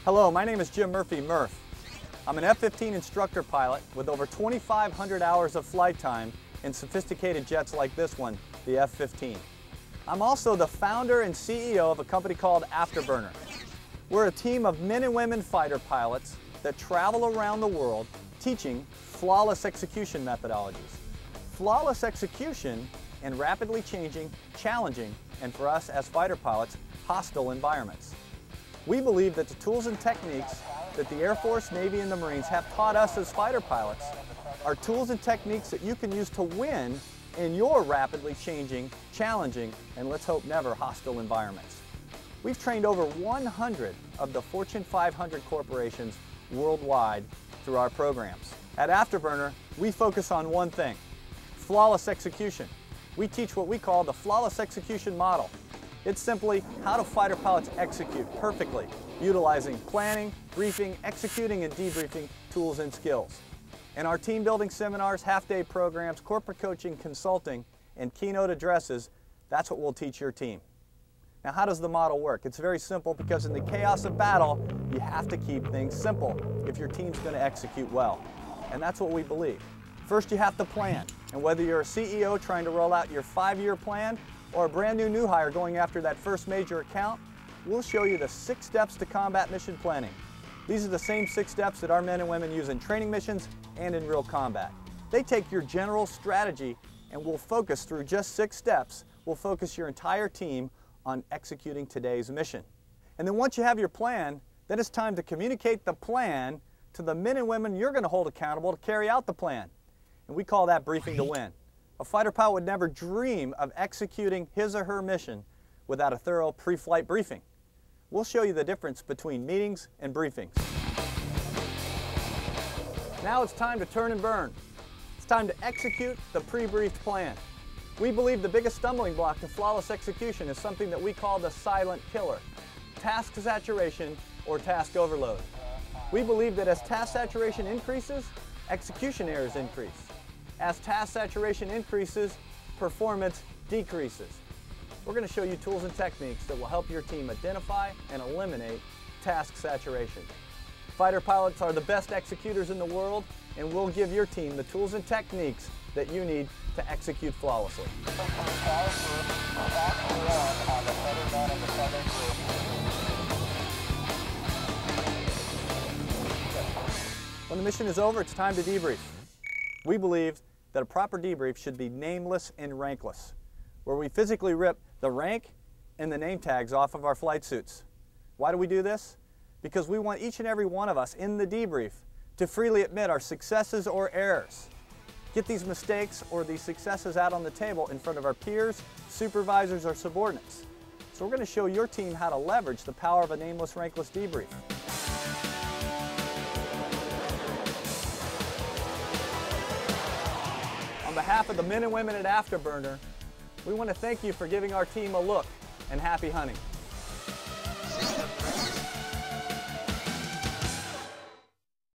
Hello, my name is Jim Murphy, Murph. I'm an F-15 instructor pilot with over 2,500 hours of flight time in sophisticated jets like this one, the F-15. I'm also the founder and CEO of a company called Afterburner. We're a team of men and women fighter pilots that travel around the world teaching flawless execution methodologies. Flawless execution in rapidly changing, challenging, and for us as fighter pilots, hostile environments. We believe that the tools and techniques that the Air Force, Navy, and the Marines have taught us as fighter pilots are tools and techniques that you can use to win in your rapidly changing, challenging, and let's hope never hostile environments. We've trained over 100 of the Fortune 500 corporations worldwide through our programs. At Afterburner, we focus on one thing: flawless execution. We teach what we call the flawless execution model. It's simply how do fighter pilots execute perfectly, utilizing planning, briefing, executing, and debriefing tools and skills. In our team building seminars, half-day programs, corporate coaching, consulting, and keynote addresses, that's what we'll teach your team. Now, how does the model work? It's very simple, because in the chaos of battle, you have to keep things simple if your team's going to execute well. And that's what we believe. First, you have to plan. And whether you're a CEO trying to roll out your 5-year plan or a brand new hire going after that first major account, we'll show you the 6 steps to combat mission planning. These are the same 6 steps that our men and women use in training missions and in real combat. They take your general strategy and we'll focus through just 6 steps. We'll focus your entire team on executing today's mission. And then once you have your plan, then it's time to communicate the plan to the men and women you're going to hold accountable to carry out the plan. And we call that briefing to win. A fighter pilot would never dream of executing his or her mission without a thorough pre-flight briefing. We'll show you the difference between meetings and briefings. Now it's time to turn and burn. It's time to execute the pre-briefed plan. We believe the biggest stumbling block to flawless execution is something that we call the silent killer: task saturation or task overload. We believe that as task saturation increases, execution errors increase. As task saturation increases, performance decreases. We're going to show you tools and techniques that will help your team identify and eliminate task saturation. Fighter pilots are the best executors in the world, and we'll give your team the tools and techniques that you need to execute flawlessly. When the mission is over, it's time to debrief. We believe that a proper debrief should be nameless and rankless, where we physically rip the rank and the name tags off of our flight suits. Why do we do this? Because we want each and every one of us in the debrief to freely admit our successes or errors. Get these mistakes or these successes out on the table in front of our peers, supervisors, or subordinates. So we're going to show your team how to leverage the power of a nameless, rankless debrief. On behalf of the men and women at Afterburner, we want to thank you for giving our team a look, and happy hunting.